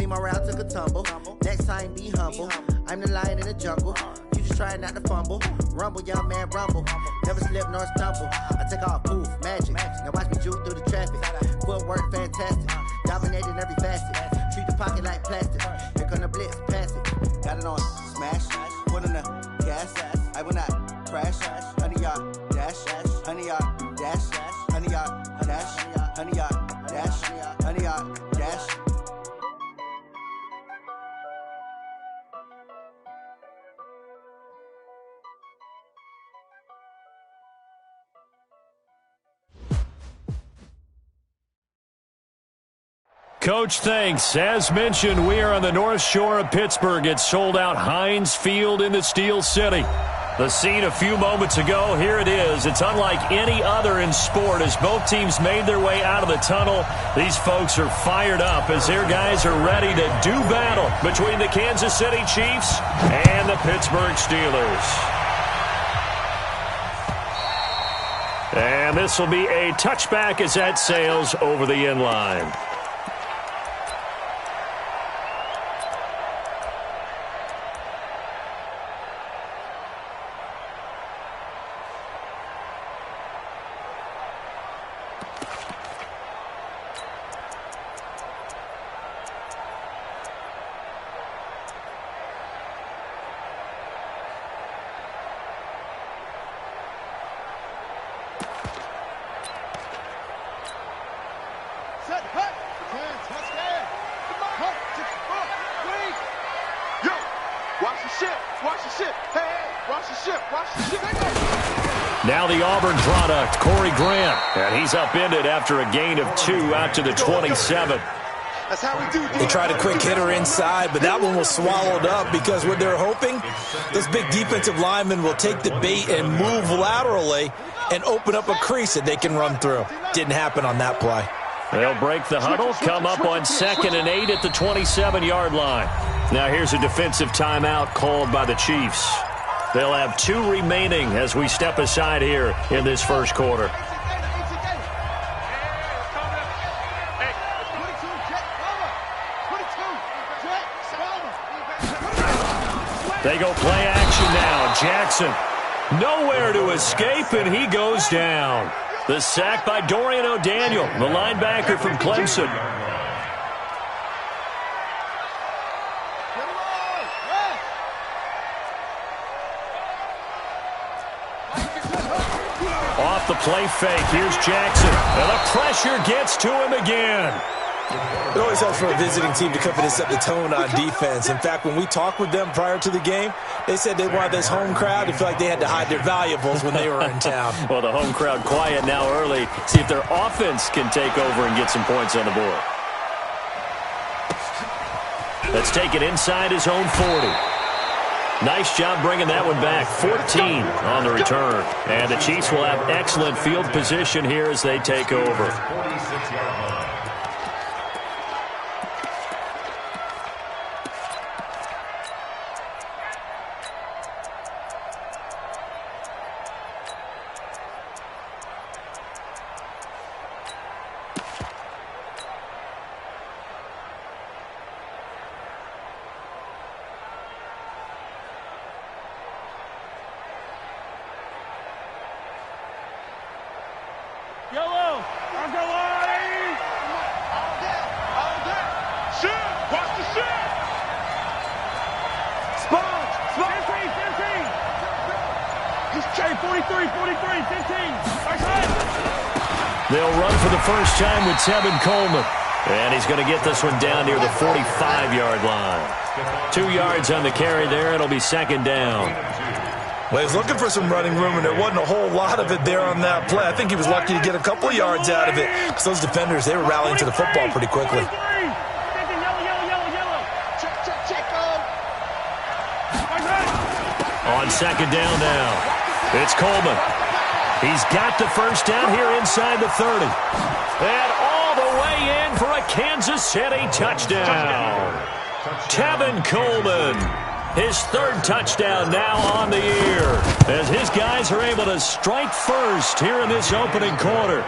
See my route took a tumble. Next time, be humble. I'm the lion in the jungle. You just try not to fumble. Rumble, young man, rumble. Never slip nor stumble. I take off, poof, magic. Now watch me juke through the traffic. Footwork, fantastic. Dominating every facet. Treat the pocket like plastic. Here come the blitz, pass it. Got it on, smash. Put in the gas. I will not crash. 100 yard dash. 100 yard dash. 100 yard dash. 100 yard dash. 100 yard dash. Coach, thanks. As mentioned, we are on the North Shore of Pittsburgh. It's sold out Heinz Field in the Steel City. The scene a few moments ago, here it is. It's unlike any other in sport as both teams made their way out of the tunnel. These folks are fired up as their guys are ready to do battle between the Kansas City Chiefs and the Pittsburgh Steelers. And this will be a touchback as that sails over the end line. Now the Auburn product, Corey Grant. And he's upended after a gain of 2 out to the 27. That's how we do. They tried a quick hitter inside, but that one was swallowed up because what they're hoping, those big defensive linemen will take the bait and move laterally and open up a crease that they can run through. Didn't happen on that play. They'll break the huddle, come up on 2nd and 8 at the 27-yard line. Now here's a defensive timeout called by the Chiefs. They'll have 2 remaining as we step aside here in this first quarter. They go play action now. Jackson nowhere to escape, and he goes down. The sack by Dorian O'Daniel, the linebacker from Clemson. Off the play fake, here's Jackson. And the pressure gets to him again. It always helps for a visiting team to come in and set the tone on defense. In fact, when we talked with them prior to the game, they said they wanted this home crowd to feel like they had to hide their valuables when they were in town. Well, the home crowd quiet now early. See if their offense can take over and get some points on the board. Let's take it inside his own 40. Nice job bringing that one back. 14 on the return. And the Chiefs will have excellent field position here as they take over. They'll run for the first time with Tevin Coleman. And he's going to get this one down near the 45-yard line. 2 yards on the carry there. It'll be 2nd down. Well, he's looking for some running room, and there wasn't a whole lot of it there on that play. I think he was lucky to get a couple of yards out of it because those defenders, they were rallying to the football pretty quickly. On 2nd down now. It's Coleman. He's got the first down here inside the 30. And all the way in for a Kansas City touchdown. Tevin Coleman, his 3rd touchdown now on the year as his guys are able to strike first here in this opening quarter.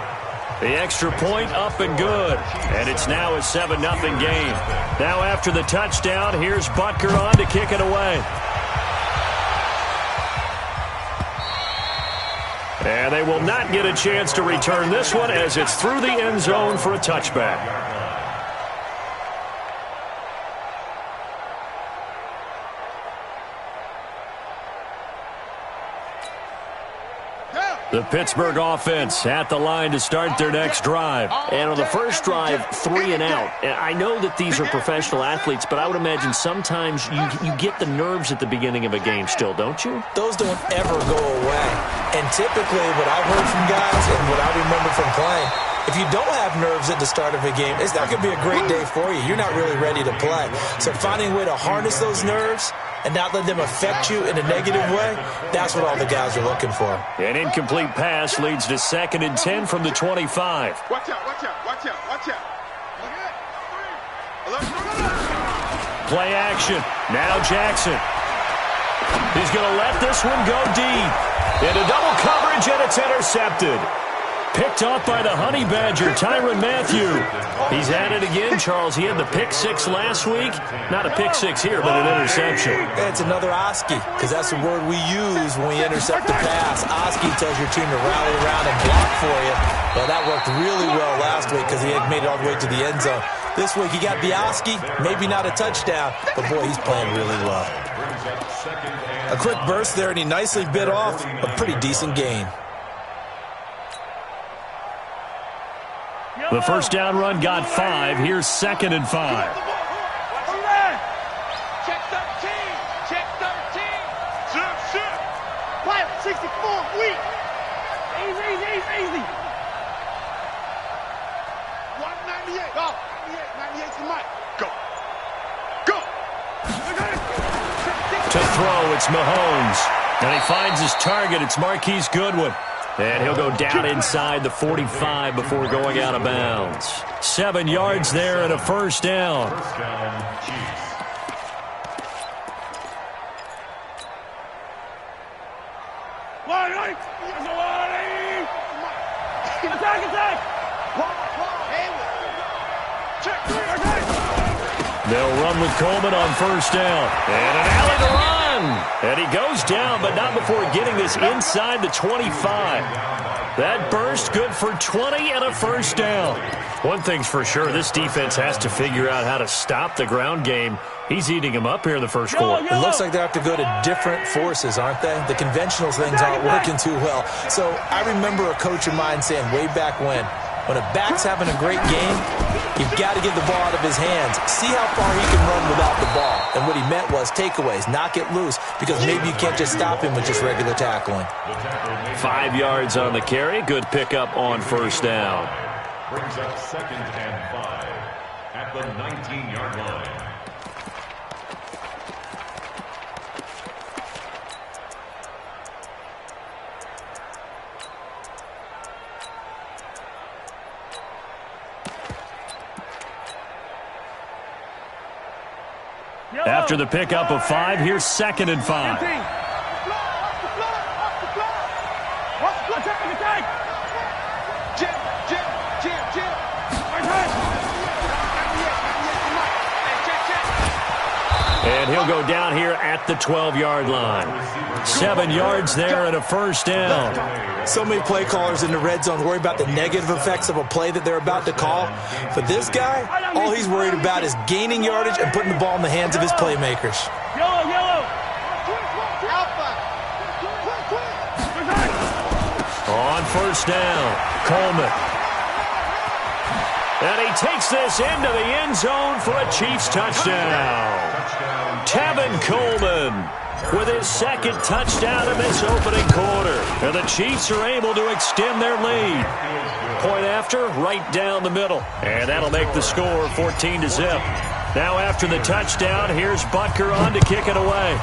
The extra point up and good. And it's now a 7-0 game. Now after the touchdown, here's Butker on to kick it away. And they will not get a chance to return this one as it's through the end zone for a touchback. The Pittsburgh offense at the line to start their next drive. And on the first drive, 3 and out. And I know that these are professional athletes, but I would imagine sometimes you get the nerves at the beginning of a game still, don't you? Those don't ever go away. And typically what I've heard from guys and what I remember from playing, if you don't have nerves at the start of a game, it's not going to be a great day for you. You're not really ready to play. So finding a way to harness those nerves and not let them affect you in a negative way, that's what all the guys are looking for. An incomplete pass leads to 2nd and 10 from the 25. Watch out, watch out, watch out, watch out. Play action. Now Jackson. He's going to let this one go deep. Into double coverage, and it's intercepted. Picked off by the Honey Badger, Tyrann Mathieu. He's at it again, Charles. He had the pick 6 last week. Not a pick 6 here, but an interception. It's another Oski, because that's the word we use when we intercept the pass. Oski tells your team to rally around and block for you. Well, that worked really well last week because he had made it all the way to the end zone. This week he got the Oski, maybe not a touchdown, but boy, he's playing really well. A quick burst there, and he nicely bit off a pretty decent gain. The first down run got 5. Here's 2nd and 5. Check 13. Check 13. Shoot. Pilot 64, weak. Easy. 198. Go. 98 to Mike. Go. To throw, it's Mahomes. And he finds his target. It's Marquise Goodwin. And he'll go down inside the 45 before going out of bounds. 7 yards there and a first down. They'll run with Coleman on first down. And an alley to run. And he goes down, but not before getting this inside the 25. That burst good for 20 and a first down. One thing's for sure, this defense has to figure out how to stop the ground game. He's eating them up here in the first quarter. It looks like they have to go to different forces, aren't they? The conventional things aren't working too well. So I remember a coach of mine saying way back when a back's having a great game, you've got to get the ball out of his hands. See how far he can run without the ball. And what he meant was takeaways, knock it loose, because maybe you can't just stop him with just regular tackling. 5 yards on the carry. Good pickup on first down. Brings up 2nd and 5 at the 19-yard line. After the pickup of 5, here's 2nd and 5. And he'll go down here at the 12-yard line. 7 yards there and a first down. So many play callers in the red zone worry about the negative effects of a play that they're about to call. For this guy, all he's worried about is gaining yardage and putting the ball in the hands of his playmakers. On first down, Coleman. And he takes this into the end zone for a Chiefs touchdown. Tevin Coleman with his 2nd touchdown in this opening quarter. And the Chiefs are able to extend their lead. Point after, right down the middle. And that'll make the score 14-0. Now after the touchdown, here's Butker on to kick it away.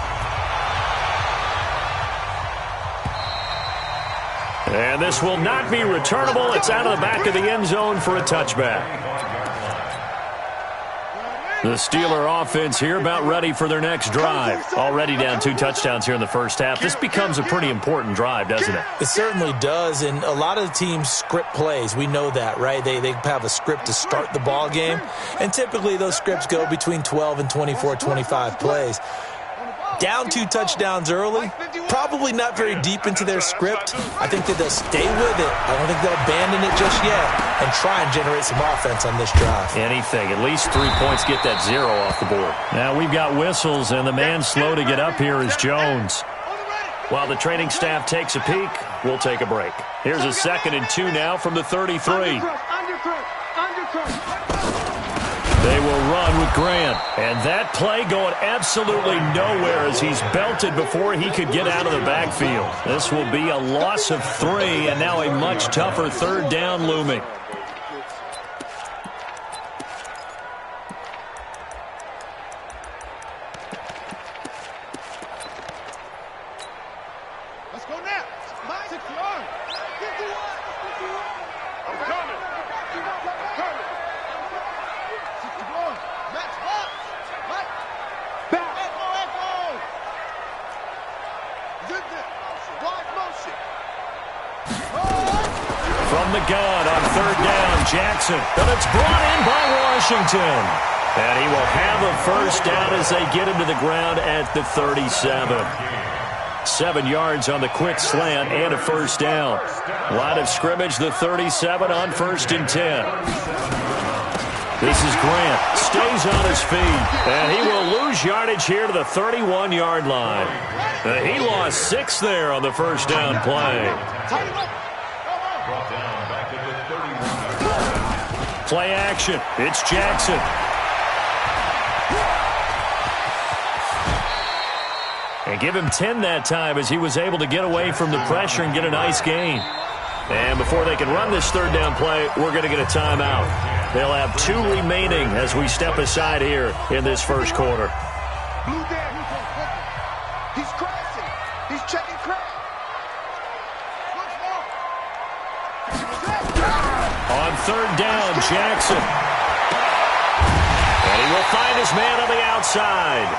And this will not be returnable. It's out of the back of the end zone for a touchback. The Steeler offense here about ready for their next drive. Already down 2 touchdowns here in the first half. This becomes a pretty important drive, doesn't it? It certainly does, and a lot of the teams script plays. We know that, right? They have a script to start the ball game, and typically those scripts go between 12 and 24, 25 plays. Down 2 touchdowns early, probably not very deep into their script. I think that they'll stay with it. I don't think they'll abandon it just yet and try and generate some offense on this drive. Anything. At least 3 points, get that 0 off the board. Now we've got whistles, and the man slow to get up here is Jones. While the training staff takes a peek, we'll take a break. Here's a 2nd and 2 now from the 33. They will run with Grant. And that play going absolutely nowhere as he's belted before he could get out of the backfield. This will be a loss of 3, and now a much tougher 3rd down looming. Let's go now. Mike, 6 yards. 51. I'm coming. I'm coming. 61. Max box. Mike. Back. Echo. Good. Wide motion. From the gun on 3rd down, Jackson. But it's brought in by Washington. And he will have a 1st down as they get him to the ground at the 37. 7 yards on the quick slant and a 1st down. Line of scrimmage, the 37 on 1st and 10. This is Grant. Stays on his feet. And he will lose yardage here to the 31-yard line. He lost 6 there on the 1st down play. Play action. It's Jackson. And give him 10 that time as he was able to get away from the pressure and get a nice gain. And before they can run this 3rd down play, we're going to get a timeout. They'll have 2 remaining as we step aside here in this 1st quarter. Blue there. He's crashing. He's checking crash. On 3rd down, Jackson. And he will find his man on the outside.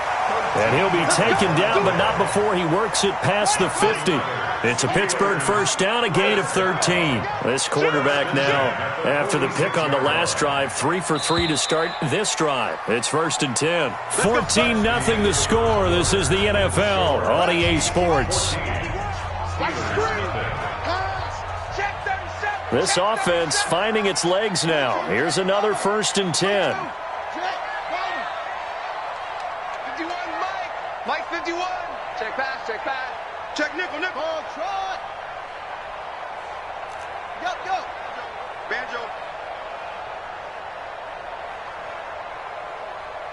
And he'll be taken down, but not before he works it past the 50. It's a Pittsburgh 1st down, a gain of 13. This quarterback now, after the pick on the last drive, 3 for 3 to start this drive. It's 1st and 10. 14-0 the score. This is the NFL on EA Sports. This offense finding its legs now. Here's another 1st and 10. Mike 51. Check pass, check pass. Check nickel. Oh, Trot. Go. Banjo.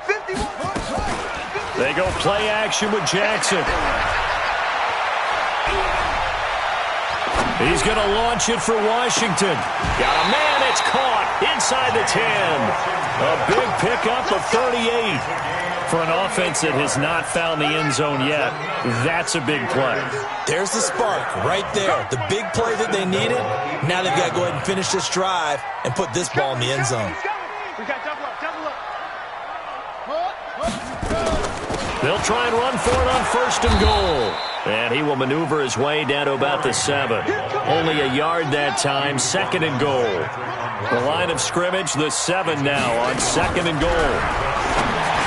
51. They go play action with Jackson. He's going to launch it for Washington. Got a man, it's caught inside the 10. A big pickup of 38. For an offense that has not found the end zone yet, that's a big play. There's the spark right there. The big play that they needed. Now they've got to go ahead and finish this drive and put this ball in the end zone. We got double up. They'll try and run for it on 1st and goal. And he will maneuver his way down to about the 7. Only a yard that time, 2nd and goal. The line of scrimmage, the 7 now on 2nd and goal.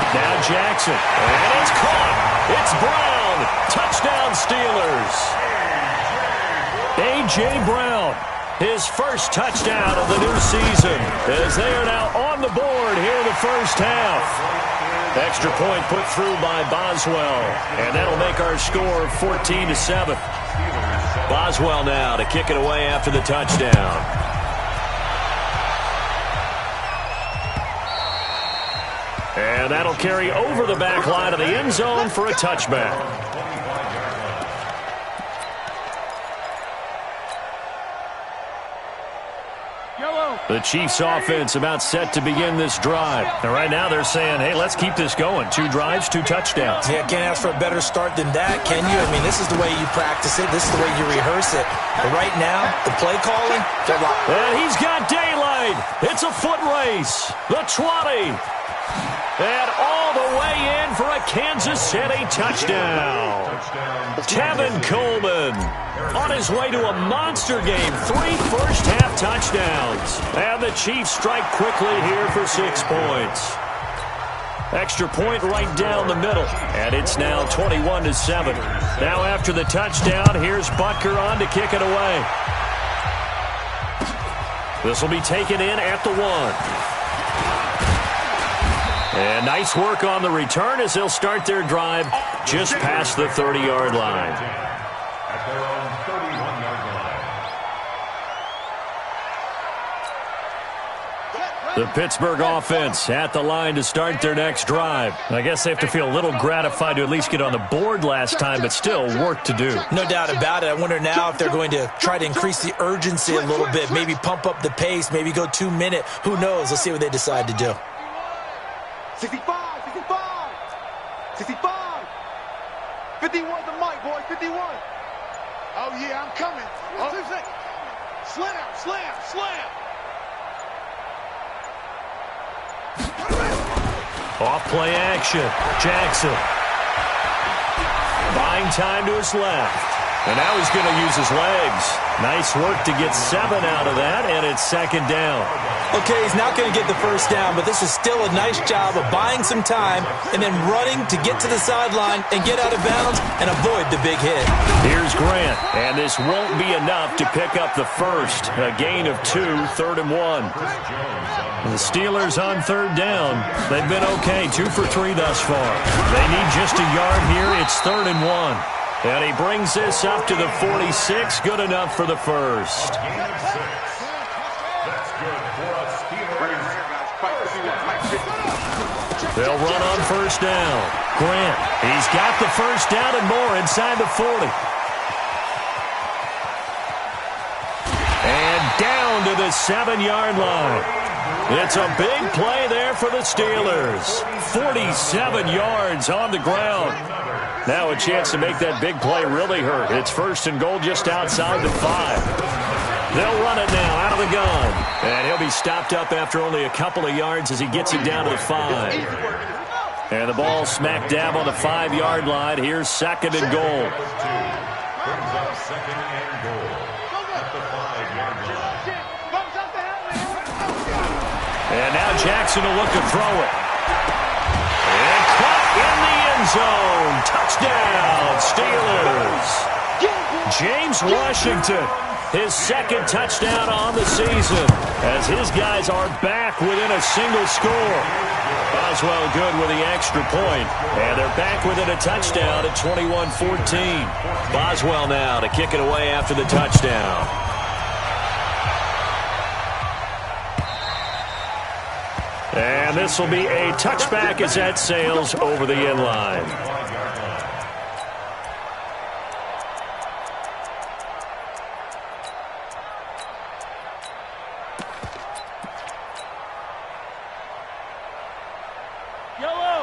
Now Jackson, and it's caught. It's Brown. Touchdown Steelers. A.J. Brown, his 1st touchdown of the new season, as they are now on the board here in the 1st half. Extra point put through by Boswell, and that'll make our score 14-7. Boswell now to kick it away after the touchdown. And that'll carry over the back line of the end zone for a touchback. The Chiefs offense about set to begin this drive. And right now they're saying, hey, let's keep this going. 2 drives, 2 touchdowns. Yeah, can't ask for a better start than that, can you? I mean, this is the way you practice it. This is the way you rehearse it. But right now, the play calling, they're locked. And he's got daylight. It's a foot race. The 20. And all the way in for a Kansas City touchdown. Tevin Coleman on his way to a monster game. 3 first-half touchdowns. And the Chiefs strike quickly here for 6 points. Extra point right down the middle. And it's now 21-7. Now after the touchdown, here's Butker on to kick it away. This will be taken in at the 1. And nice work on the return as they'll start their drive just past the 30-yard line. At their own 31-yard line. The Pittsburgh offense at the line to start their next drive. I guess they have to feel a little gratified to at least get on the board last time, but still work to do. No doubt about it. I wonder now if they're going to try to increase the urgency a little bit, maybe pump up the pace, maybe go 2-minute. Who knows? Let's see what they decide to do. 65, 65, 65. 51 the mic, boy, 51. Oh, yeah, I'm coming. Oh. 2 seconds. Slam, slam, slam. Off play action. Jackson. Buying time to his left. And now he's going to use his legs. Nice work to get 7 out of that, and it's 2nd down. Okay, he's not going to get the first down, but this is still a nice job of buying some time and then running to get to the sideline and get out of bounds and avoid the big hit. Here's Grant, and this won't be enough to pick up the first. A gain of 2, 3rd and 1. The Steelers on 3rd down. They've been okay, 2 for 3 thus far. They need just a yard here. It's 3rd and 1. And he brings this up to the 46. Good enough for the first. They'll run on 1st down. Grant, he's got the 1st down and more inside the 40. And down to the 7-yard line. It's a big play there for the Steelers. 47 yards on the ground. Now a chance to make that big play really hurt. It's 1st and goal just outside the 5. They'll run it now out of the gun. And he'll be stopped up after only a couple of yards as he gets it down to the 5. And the ball smack dab on the 5-yard line. Here's 2nd and goal. Brings up 2nd and goal at the 5-yard line. And now Jackson will look to throw it. And caught in the end zone. Touchdown, Steelers. James Washington, his 2nd touchdown on the season, as his guys are back within a single score. Boswell good with the extra point, and they're back within a touchdown at 21-14. Boswell now to kick it away after the touchdown. And this will be a touchback as that sails over the end line.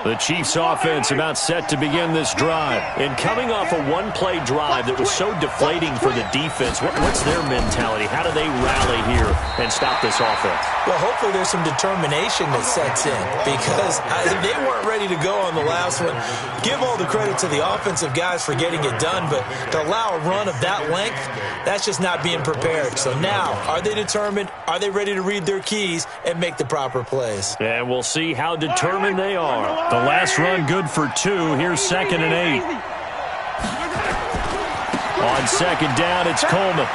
The Chiefs offense about set to begin this drive. And coming off a one-play drive that was so deflating for the defense, what's their mentality? How do they rally here and stop this offense? Well, hopefully there's some determination that sets in, because they weren't ready to go on the last one. Give all the credit to the offensive guys for getting it done, but to allow a run of that length, that's just not being prepared. So now, are they determined? Are they ready to read their keys and make the proper plays? And we'll see how determined they are. The last run good for 2. Here's 2nd and 8. On 2nd down, it's Coleman.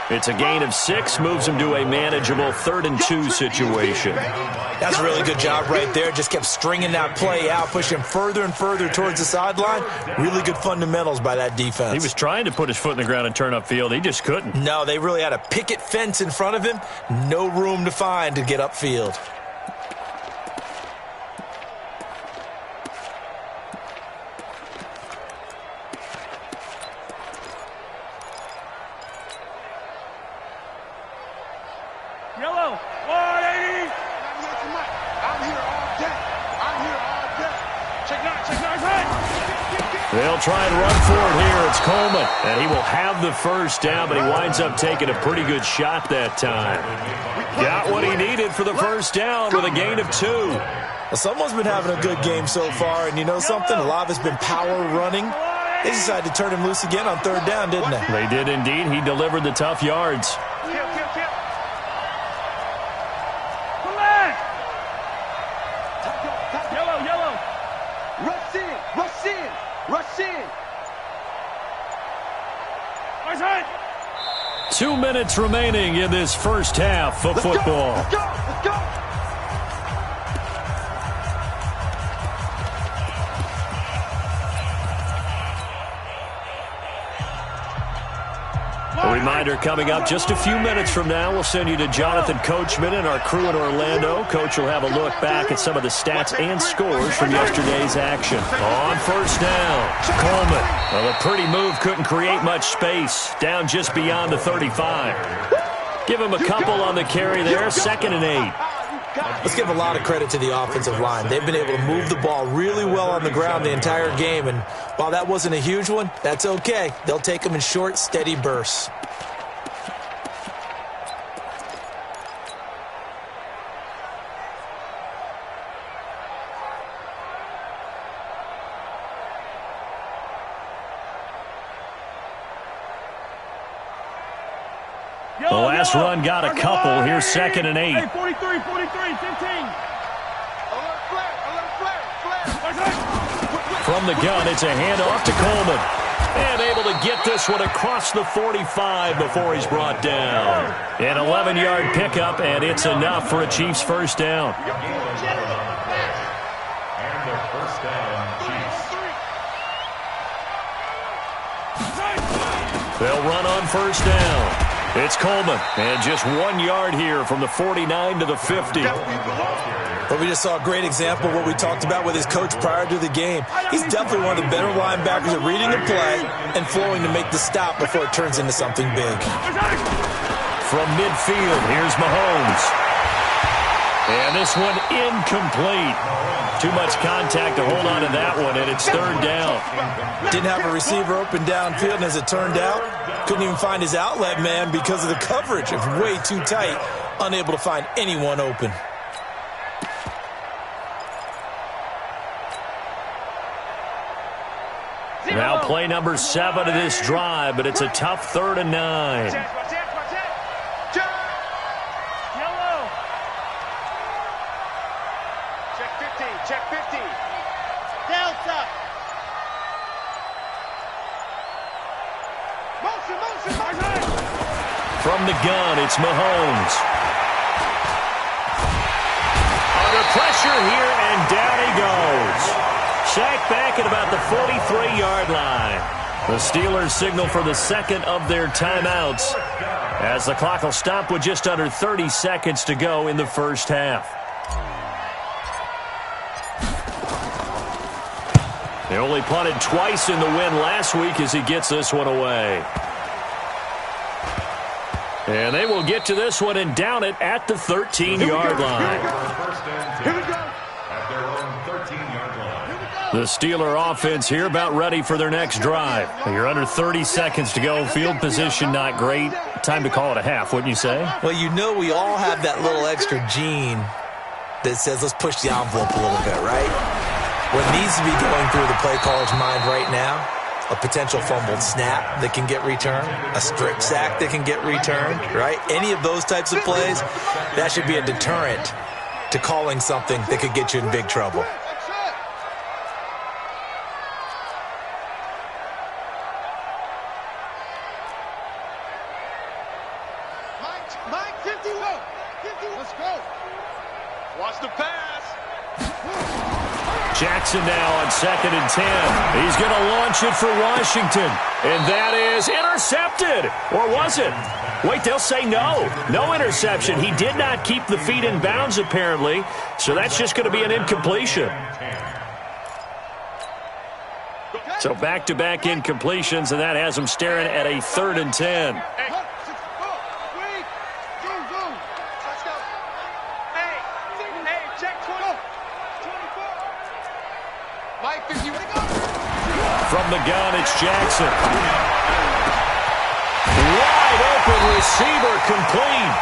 It's a gain of 6, moves him to a manageable 3rd and 2 situation. That's a really good job right there. Just kept stringing that play out, pushing further and further towards the sideline. Really good fundamentals by that defense. He was trying to put his foot in the ground and turn upfield. He just couldn't. No, they really had a picket fence in front of him. No room to find to get upfield. Yellow, 180. I'm here all day. I'm here all day. Check 9, check 9's head. They'll try and run for it here. It's Coleman. And he will have the first down, but he winds up taking a pretty good shot that time. Got what he needed for the first down with a gain of 2. Well, someone's been having a good game so far, and you know something? A lot of it's been power running. They decided to turn him loose again on third down, didn't they? They did indeed. He delivered the tough yards. Yellow. Rush in. 2 minutes remaining in this first half of football. Let's go. A reminder coming up just a few minutes from now. We'll send you to Jonathan Coachman and our crew in Orlando. Coach will have a look back at some of the stats and scores from yesterday's action. On first down, Coleman. Well, a pretty move, couldn't create much space. Down just beyond the 35. Give him a couple on the carry there. 2nd and 8. Let's give a lot of credit to the offensive line. They've been able to move the ball really well on the ground the entire game, and while that wasn't a huge one, that's okay. They'll take them in short, steady bursts. The last run got a couple. Here's 2nd and 8. Hey, 43, 15. From the gun, it's a handoff to Coleman. And able to get this one across the 45 before he's brought down. An 11-yard pickup, and it's enough for a Chiefs first down. And their first down, Chiefs. They'll run on first down. It's Coleman, and just 1 yard here from the 49 to the 50. But we just saw a great example of what we talked about with his coach prior to the game. He's definitely one of the better linebackers at reading the play and flowing to make the stop before it turns into something big. From midfield, here's Mahomes. And this one incomplete. Too much contact to hold on to that one, and it's third down. Didn't have a receiver open downfield, and as it turned out, couldn't even find his outlet man because of the coverage. It was way too tight, unable to find anyone open. Now play number 7 of this drive, but it's a tough 3rd and 9. Yellow. Check 50. Delta. Motion. From the gun, it's Mahomes. Under pressure here, and down he goes. Sacked back at about the 43-yard line. The Steelers signal for the second of their timeouts as the clock will stop with just under 30 seconds to go in the first half. They only punted twice in the win last week as he gets this one away. And they will get to this one and down it at the 13-yard line. Here we go. At their own 13-yard line. The Steeler offense here about ready for their next drive. You're under 30 seconds to go. Field position not great. Time to call it a half, wouldn't you say? Well, you know we all have that little extra gene that says let's push the envelope a little bit, right? What needs to be going through the play caller's mind right now, a potential fumbled snap that can get returned, a strip sack that can get returned, right? Any of those types of plays, that should be a deterrent to calling something that could get you in big trouble. Mike, 50, let's go. Watch the pass. Jackson now on 2nd and 10. He's going to launch it for Washington. And that is intercepted. Or was it? Wait, they'll say no. No interception. He did not keep the feet in bounds, apparently. So that's just going to be an incompletion. So back-to-back incompletions, and that has him staring at a 3rd and 10. From the gun, it's Jackson. Wide open receiver, complete.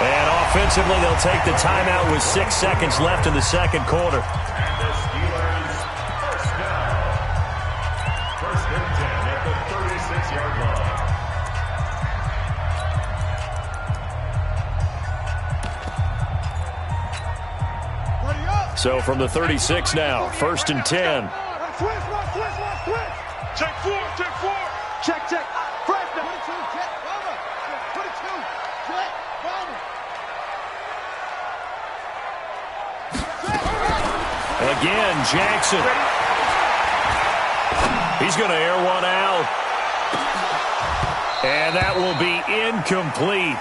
And offensively, they'll take the timeout with 6 seconds left in the second quarter. And the Steelers first down. First and 10 at the 36-yard line. So from the 36 now, first and 10. Check four. Check. Freshman. 22, check. 22, check. Again, Jackson. He's going to air one out. And that will be incomplete.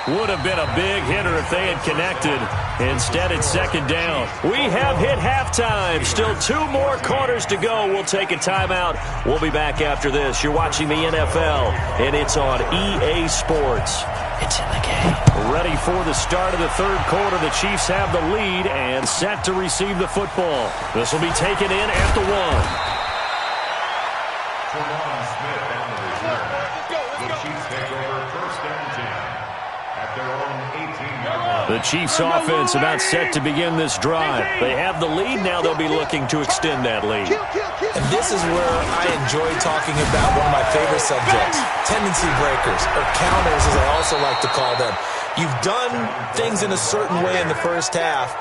Would have been a big hitter if they had connected. Instead, it's second down. We have hit halftime. Still 2 more quarters to go. We'll take a timeout. We'll be back after this. You're watching the NFL, and it's on EA Sports. It's in the game. Ready for the start of the third quarter. The Chiefs have the lead and set to receive the football. This will be taken in at the 1. Smith on the return. The Chiefs take over first and 10 at their own 18-yard line. The Chiefs offense about set to begin this drive. They have the lead. Now they'll be looking to extend that lead. And this is where I enjoy talking about one of my favorite subjects, tendency breakers, or counters as I also like to call them. You've done things in a certain way in the first half,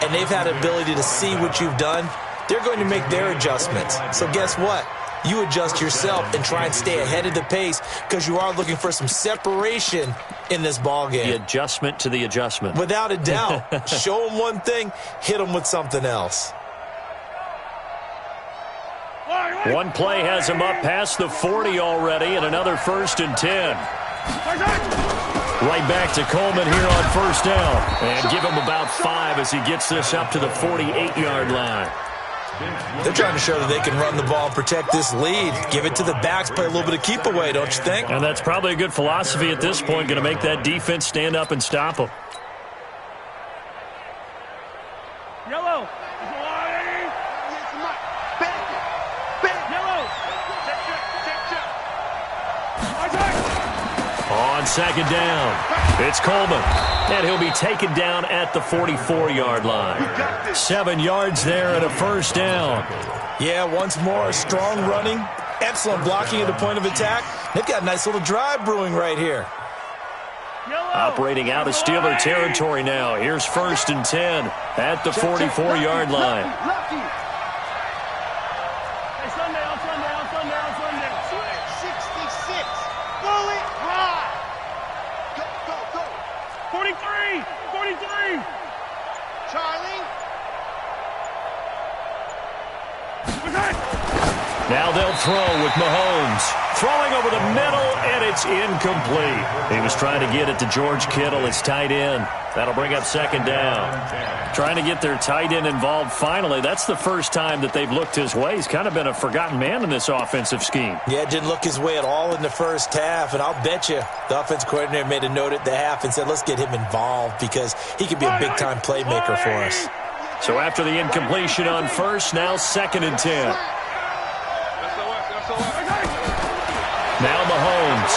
and they've had the ability to see what you've done. They're going to make their adjustments. So guess what? You adjust yourself and try and stay ahead of the pace because you are looking for some separation in this ball game. The adjustment to the adjustment. Without a doubt. Show them one thing, hit them with something else. One play has him up past the 40 already, and another first and 10. Right back to Coleman here on first down. And give him about 5 as he gets this up to the 48-yard line. They're trying to show that they can run the ball and protect this lead. Give it to the backs, play a little bit of keep away, don't you think? And that's probably a good philosophy at this point, going to make that defense stand up and stop them. Yellow. On second down, it's Coleman. And he'll be taken down at the 44-yard line. 7 yards there and a first down. Yeah, once more, strong running, excellent blocking at the point of attack. They've got a nice little drive brewing right here. Operating out of Steeler territory now. Here's first and 10 at the 44-yard line. Hey, Sunday. 66. Bullet high. Go. 43. Charlie. Now they'll throw with Mahomes. Throwing over the middle, and it's incomplete. He was trying to get it to George Kittle, his tight end. That'll bring up second down. Trying to get their tight end involved finally. That's the first time that they've looked his way. He's kind of been a forgotten man in this offensive scheme. Yeah, it didn't look his way at all in the first half, and I'll bet you the offense coordinator made a note at the half and said, let's get him involved because he could be a big-time playmaker for us. So after the incompletion on first, now second and 10. Now Mahomes.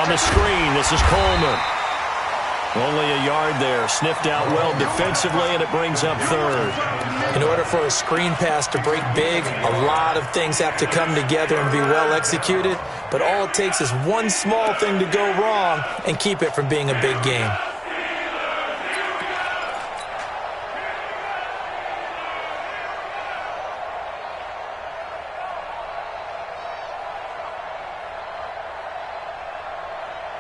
On the screen, this is Coleman. Only a yard there. Sniffed out well defensively, and it brings up third. In order for a screen pass to break big, a lot of things have to come together and be well executed. But all it takes is one small thing to go wrong and keep it from being a big game.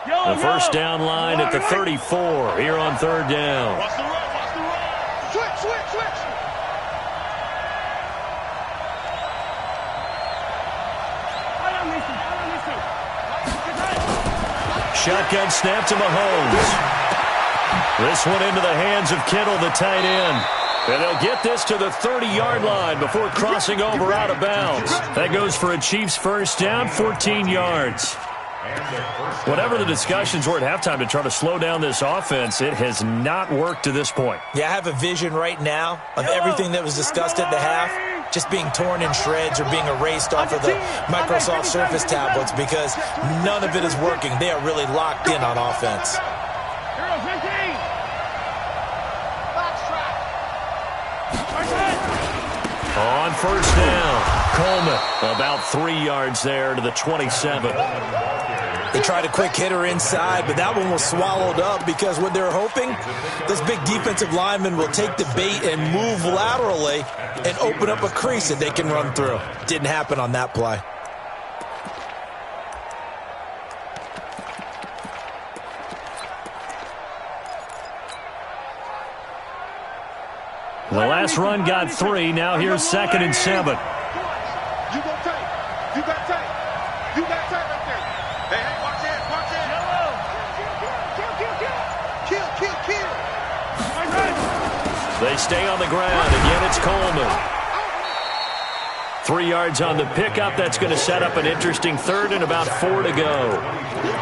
The first down line at the 34 here on third down. Watch the run. Switch. Shotgun snap to Mahomes. This one into the hands of Kittle, the tight end. And they'll get this to the 30-yard line before crossing over out of bounds. That goes for a Chiefs first down, 14 yards. Whatever the discussions were at halftime to try to slow down this offense, it has not worked to this point. Yeah, I have a vision right now of everything that was discussed at the half. just being torn in shreds or being erased off of the Microsoft Surface tablets because none of it is working. They are really locked in on offense. On first down, Coleman about 3 yards there to the 27. They tried a quick hitter inside, but that one was swallowed up because what they're hoping, those big defensive linemen will take the bait and move laterally and open up a crease that they can run through. Didn't happen on that play. The last run got 3. Now here's 2nd and 7. You go tight. You got tight. You got tight right there. Hey, watch it. Watch it. Kill. They stay on the ground. Again, it's Coleman. 3 yards on the pickup. That's going to set up an interesting 3rd and about 4 to go.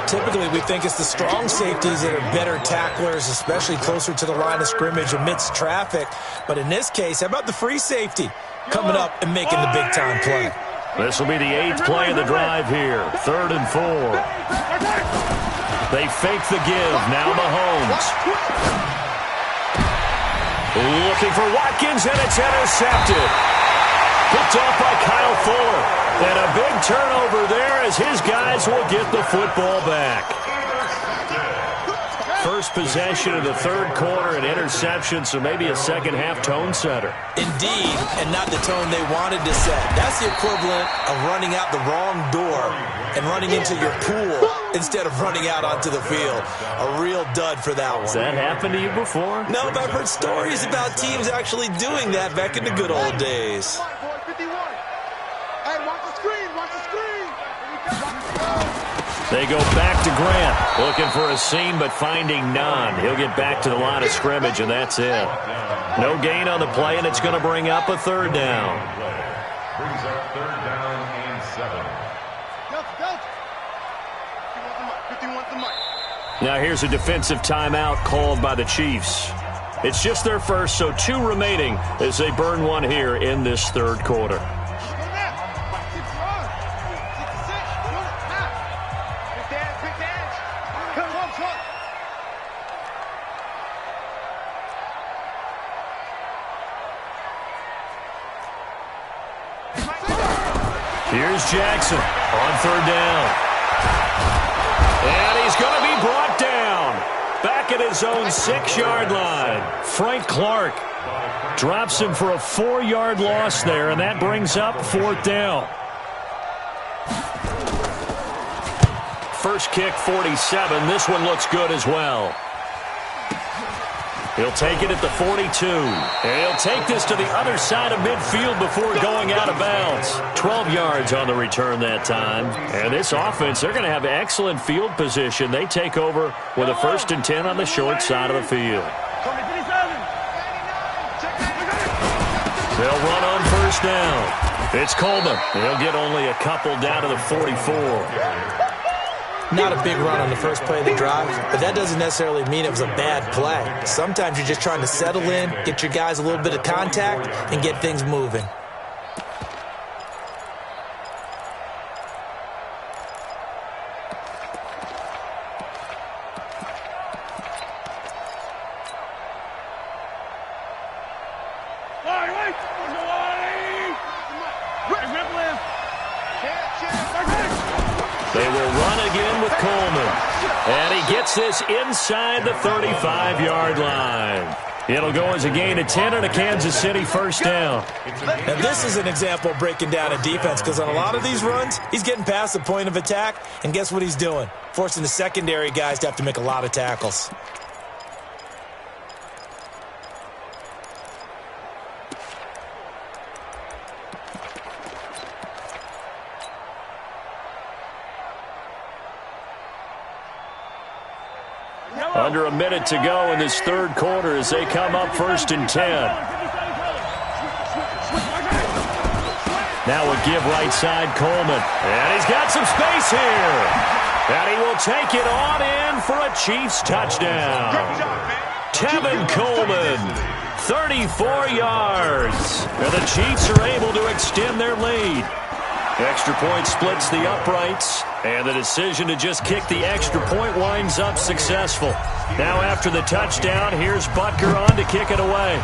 Typically, we think it's the strong safeties that are better tacklers, especially closer to the line of scrimmage amidst traffic. But in this case, how about the free safety coming up and making the big-time play? This will be the 8th play of the drive here. 3rd and 4. They fake the give. Now Mahomes. Looking for Watkins, and it's intercepted. Picked off by Kyle Fuller. And a big turnover there as his guys will get the football back. First possession of the 3rd quarter, an interception, so maybe a second-half tone setter. Indeed, and not the tone they wanted to set. That's the equivalent of running out the wrong door and running into your pool instead of running out onto the field. A real dud for that one. Has that happened to you before? No, but I've heard stories about teams actually doing that back in the good old days. They go back to Grant, looking for a seam but finding none. He'll get back to the line of scrimmage, and that's it. No gain on the play, and it's going to bring up a 3rd down. Brings up 3rd down and 7. Now here's a defensive timeout called by the Chiefs. It's just their first, so 2 remaining as they burn one here in this 3rd quarter. Here's Jackson on 3rd down. And he's going to be brought down. Back at his own 6-yard line. Frank Clark drops him for a 4-yard loss there, and that brings up 4th down. First kick, 47. This one looks good as well. He'll take it at the 42. And he'll take this to the other side of midfield before going out of bounds. 12 yards on the return that time. And this offense, they're going to have excellent field position. They take over with a 1st and 10 on the short side of the field. They'll run on 1st down. It's Coleman. He'll get only a couple down to the 44. Not a big run on the first play of the drive, but that doesn't necessarily mean it was a bad play. Sometimes you're just trying to settle in, get your guys a little bit of contact, and get things moving. They will run again with Coleman. And he gets this inside the 35-yard line. It'll go as a gain of 10 and a Kansas City 1st down. Now, this is an example of breaking down a defense because on a lot of these runs, he's getting past the point of attack, and guess what he's doing? Forcing the secondary guys to have to make a lot of tackles. Under a minute to go in this 3rd quarter as they come up 1st and 10. Now a give right side, Coleman. And he's got some space here. And he will take it on in for a Chiefs touchdown. Tevin Coleman, 34 yards. And the Chiefs are able to extend their lead. Extra point splits the uprights, and the decision to just kick the extra point winds up successful. Now after the touchdown, here's Butker on to kick it away.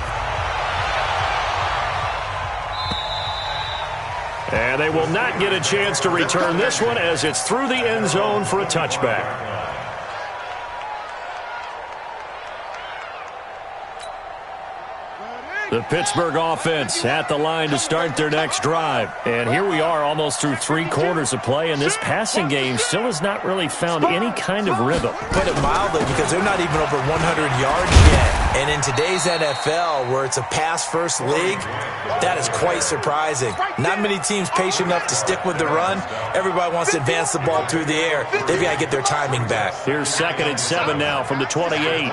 And they will not get a chance to return this one as it's through the end zone for a touchback. The Pittsburgh offense at the line to start their next drive. And here we are almost through 3 quarters of play, and this passing game still has not really found any kind of rhythm. Put it mildly, because they're not even over 100 yards yet. And in today's NFL, where it's a pass-first league, that is quite surprising. Not many teams patient enough to stick with the run. Everybody wants to advance the ball through the air. They've got to get their timing back. Here's 2nd and 7 now from the 28.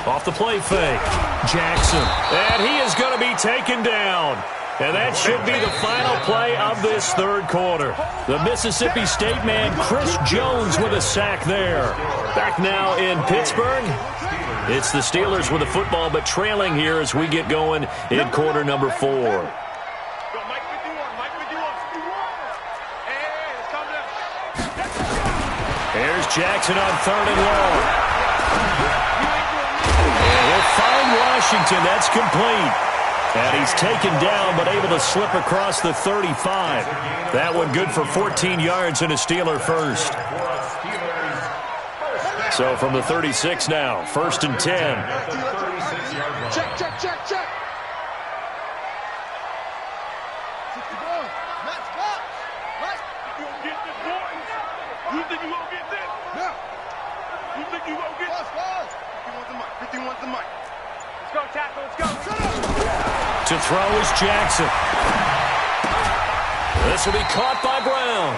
Off the play fake. Jackson. And he is going to be taken down. And that should be the final play of this third quarter. The Mississippi State man, Chris Jones, with a sack there. Back now in Pittsburgh. It's the Steelers with the football, but trailing here as we get going in quarter number 4. Here's Jackson on 3rd and long. Find Washington. That's complete. And he's taken down but able to slip across the 35. That one good for 14 yards and a Steeler first. So from the 36 now, 1st and 10. Check, check, check, check. You think you gonna get this? Yeah. You think you gonna get this? 51's the mic. Let's go, tackle. Let's go. To throw is Jackson. This will be caught by Brown.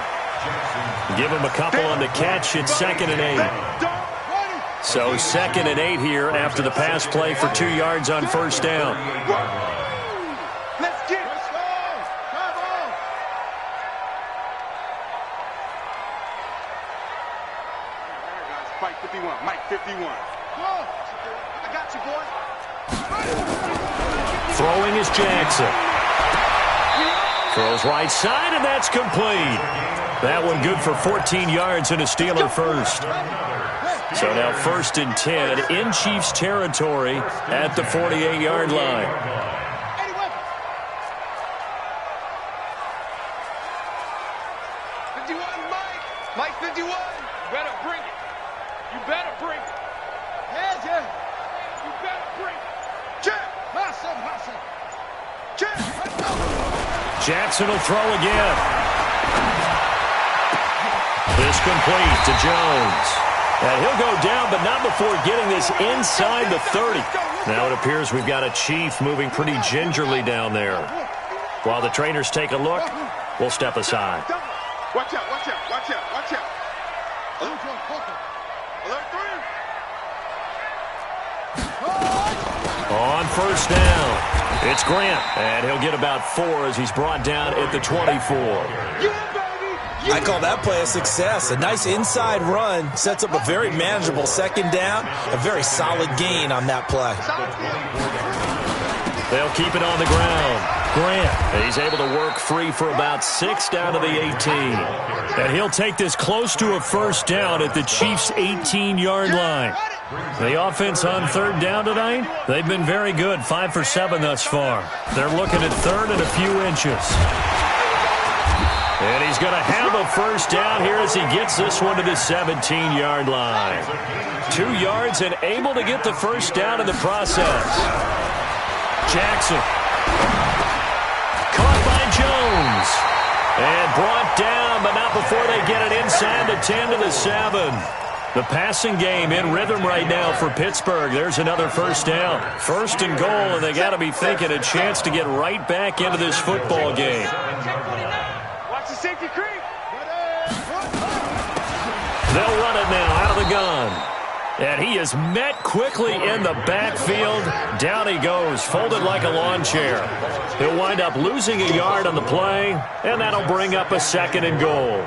Give him a couple on the catch. It's 2nd and 8. So 2nd and 8 here after the pass play for 2 yards on 1st down. Let's get it. Mike 51. Mike 51. I got you, boy. Throwing is Jackson. Throws right side, and that's complete. That one good for 14 yards and a Steeler first. So now 1st and 10 in Chiefs territory at the 48-yard line. 51, Mike. Mike 51. You better bring it. You better bring it. Yeah. You better bring it. Check. Hustle. Check. Jackson will throw again. This complete to Jones. And he'll go down, but not before getting this inside the 30. Now it appears we've got a Chief moving pretty gingerly down there. While the trainers take a look, we'll step aside. Watch out. Alert 3. On 1st down, it's Grant, and he'll get about 4 as he's brought down at the 24. I call that play a success. A nice inside run sets up a very manageable 2nd down, a very solid gain on that play. They'll keep it on the ground. Grant, he's able to work free for about 6 down to the 18. And he'll take this close to a 1st down at the Chiefs' 18-yard line. The offense on 3rd down tonight, they've been very good, 5 for 7 thus far. They're looking at 3rd and a few inches. And he's going to have a 1st down here as he gets this one to the 17-yard line. 2 yards and able to get the 1st down in the process. Jackson. Caught by Jones. And brought down, but not before they get it inside the 10 to the 7. The passing game in rhythm right now for Pittsburgh. There's another 1st down. 1st and goal, and they got to be thinking a chance to get right back into this football game. Watch the safety creep. They'll run it now out of the gun. And he is met quickly in the backfield. Down he goes, folded like a lawn chair. He'll wind up losing a yard on the play, and that'll bring up a 2nd and goal.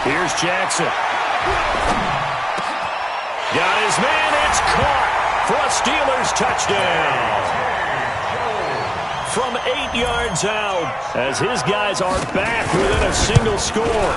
Here's Jackson. Got his man. It's caught for a Steelers touchdown. From 8 yards out, as his guys are back within a single score.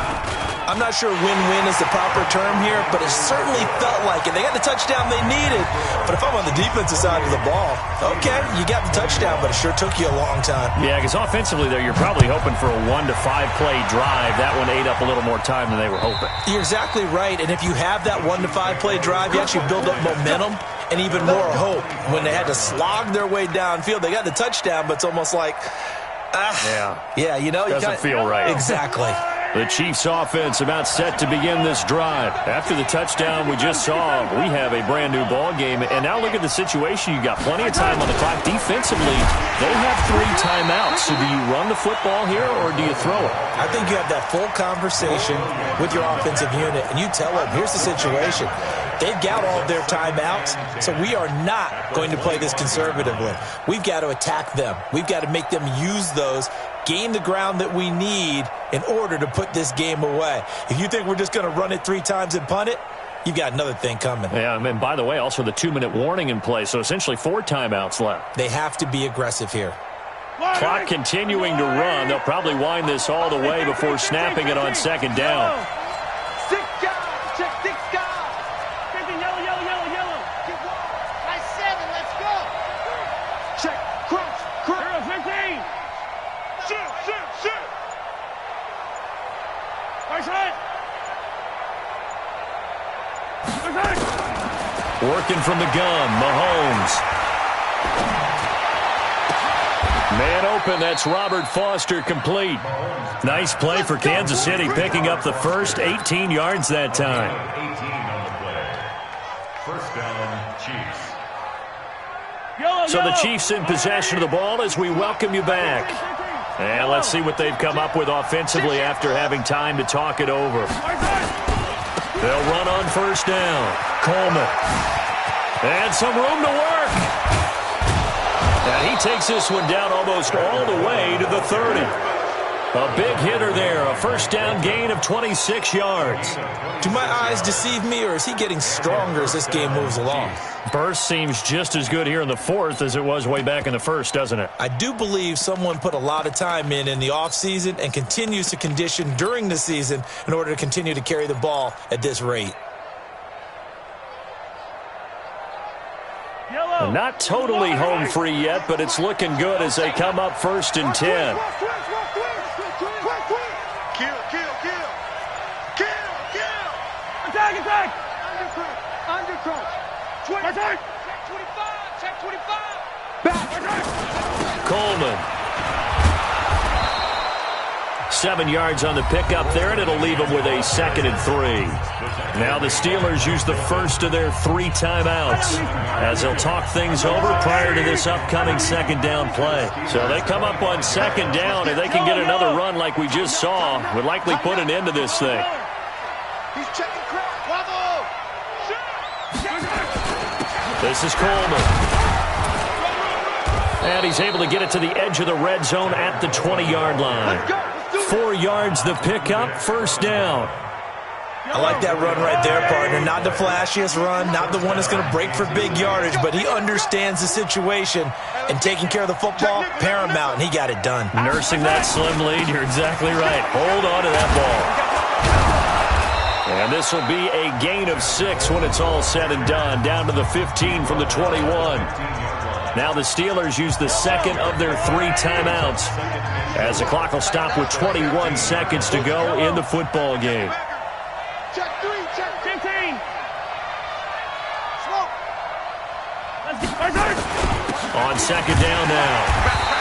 I'm not sure win-win is the proper term here, but it certainly felt like it. They got the touchdown they needed, but if I'm on the defensive side of the ball, okay, you got the touchdown, but it sure took you a long time. Yeah, because offensively there, you're probably hoping for a 1 to 5 play drive. That one ate up a little more time than they were hoping. You're exactly right, and if you have that 1 to 5 play drive, you actually build up momentum and even more hope. When they had to slog their way downfield, they got the touchdown, but it's almost like, you know, doesn't feel right. Exactly. The Chiefs offense about set to begin this drive. After the touchdown we just saw, we have a brand new ball game. And now look at the situation. You got plenty of time on the clock. Defensively, they have 3 timeouts. So do you run the football here or do you throw it? I think you have that full conversation with your offensive unit, and you tell them, here's the situation. They've got all of their timeouts, so we are not going to play this conservatively. We've got to attack them. We've got to make them use those, gain the ground that we need in order to put this game away. If you think we're just going to run it 3 times and punt it, you've got another thing coming. Yeah, and by the way, also the 2-minute warning in play, so essentially 4 timeouts left. They have to be aggressive here. Clock continuing to run. They'll probably wind this all the way before snapping it on 2nd down. 6 guys. Check 6 guys. Yellow. Get 1. Nice 7. Let's go. Check. Crunch. 15. Shoot. Nice hit. Working from the gun, Mahomes. Man open, that's Robert Foster complete. Nice play for Kansas City, picking up the first 18 yards that time. 18 on the play. First down, Chiefs. So the Chiefs in possession of the ball as we welcome you back. And let's see what they've come up with offensively after having time to talk it over. They'll run on 1st down. Coleman. And some room to work. And he takes this one down almost all the way to the 30. A big hitter there, a 1st down gain of 26 yards. Do my eyes deceive me, or is he getting stronger as this game moves along? Burst seems just as good here in the 4th as it was way back in the 1st, doesn't it? I do believe someone put a lot of time in the offseason and continues to condition during the season in order to continue to carry the ball at this rate. And not totally home free yet, but it's looking good as they come up 1st and 10. Kill. Attack. Under crunch. Check 25. Back. Coleman. 7 yards on the pickup there, and it'll leave them with a 2nd and 3. Now the Steelers use the first of their 3 timeouts as they'll talk things over prior to this upcoming 2nd down play. So they come up on 2nd down, and they can get another run like we just saw. Would likely put an end to this thing. He's checking crowd. Bravo. This is Coleman. And he's able to get it to the edge of the red zone at the 20-yard line. 4 yards the pickup, 1st down. I like that run right there, partner. Not the flashiest run, not the one that's going to break for big yardage, but he understands the situation, and taking care of the football, paramount, and he got it done. Nursing that slim lead, you're exactly right. Hold on to that ball. And this will be a gain of 6 when it's all said and done, down to the 15 from the 21. Now the Steelers use the 2nd of their 3 timeouts as the clock will stop with 21 seconds to go in the football game. Check 3, check 15. Smoke. On 2nd down now,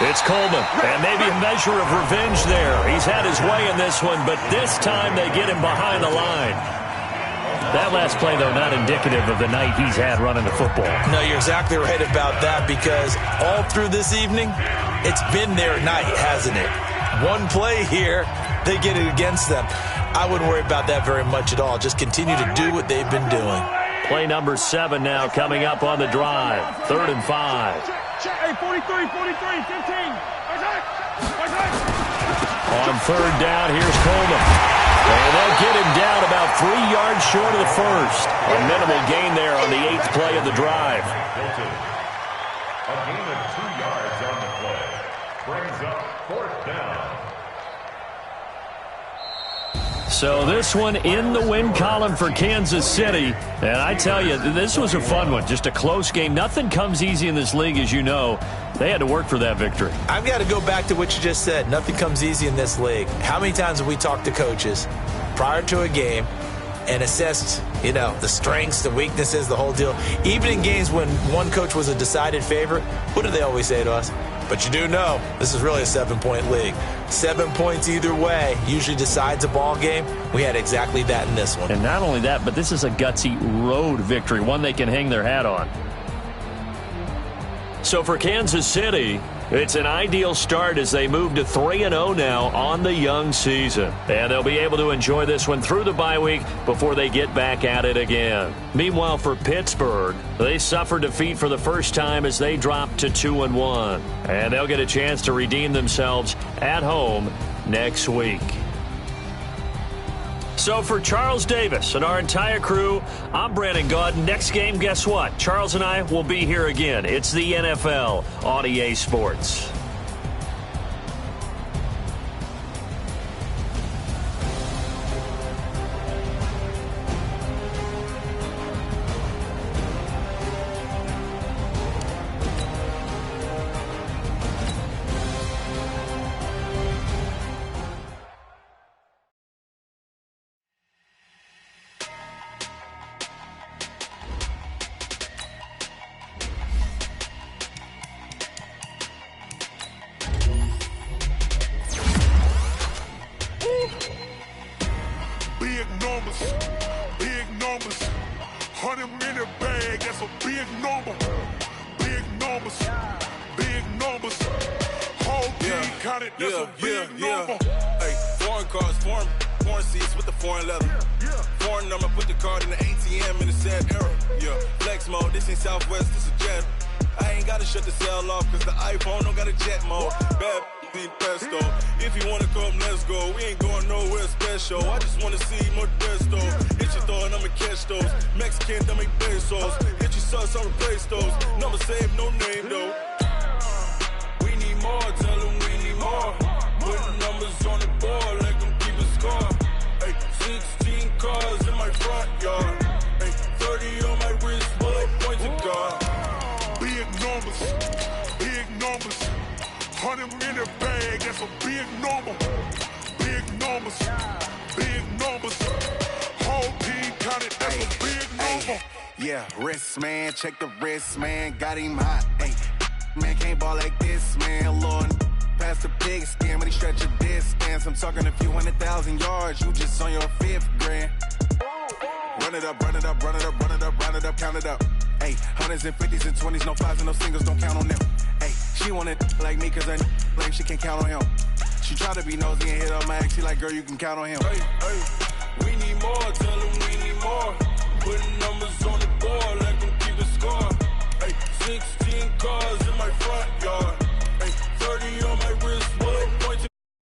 it's Coleman, and maybe a measure of revenge there. He's had his way in this one, but this time they get him behind the line. That last play, though, not indicative of the night he's had running the football. No, you're exactly right about that, because all through this evening, it's been their night, hasn't it? one play here, they get it against them. I wouldn't worry about that very much at all. Just continue to do what they've been doing. Play number 7 now coming up on the drive. 3rd and 5. Hey, 43, 15. On 3rd down, here's Coleman. And they'll get him down about 3 yards short of the first. A minimal gain there on the 8th play of the drive. A gain of 2 yards on the play. Brings up 4th down. So this one in the win column for Kansas City. And I tell you, this was a fun one. Just a close game. Nothing comes easy in this league, as you know. They had to work for that victory. I've got to go back to what you just said. Nothing comes easy in this league. How many times have we talked to coaches prior to a game and assessed, the strengths, the weaknesses, the whole deal? Even in games when one coach was a decided favorite, what do they always say to us? But you do know this is really a 7-point league. 7 points either way usually decides a ball game. We had exactly that in this one. And not only that, but this is a gutsy road victory, one they can hang their hat on. So for Kansas City, it's an ideal start as they move to 3-0 now on the young season. And they'll be able to enjoy this one through the bye week before they get back at it again. Meanwhile, for Pittsburgh, they suffered defeat for the first time as they dropped to 2-1. And they'll get a chance to redeem themselves at home next week. So for Charles Davis and our entire crew, I'm Brandon Gaud. Next game, guess what? Charles and I will be here again. It's the NFL on EA Sports. Big numbers, 100-minute bag, that's a big number. Big numbers, whole team counted, that's a big number. Hey, foreign cars, foreign seats with the foreign leather. Foreign number, put the card in the ATM in the sad era. Yeah, flex mode, this ain't Southwest, this a jet. I ain't gotta shut the cell off, cause the iPhone don't got a jet mode. Bad need pesto. If you wanna come, let's go. We ain't going nowhere special. I just wanna see Modesto. Hit your thought, I'ma catch those. Mexican, I make pesos. Hit your sus, I'll replace those. Number saved, no name though. We need more, tell them we need more. Putting numbers on the board, like them keep a score. Hey, 16 cars in my front yard. Hey, 30 on my wrist, bullet points of God. Big numbers, 100-minute bag, that's a big number. Big numbers, whole team counted, that's a big number. Yeah, wrist man, check the wrist man, got him hot. Ay, man can't ball like this, man. Lord, past the pig skin when he stretch a distance. I'm talking a few 100,000 yards, you just on your 5th grand. Run it up, count it up. Ay, 100s and 50s and 20s, no 5s and no singles, don't count on them. Ay, she want it like me, cause her lame, she can't count on him. She try to be nosy and hit up my ex, she like, girl, you can count on him. Hey, we need more, tell them we need more. Putting numbers on the board, like them keep a score. Hey, 16 cars in my front yard.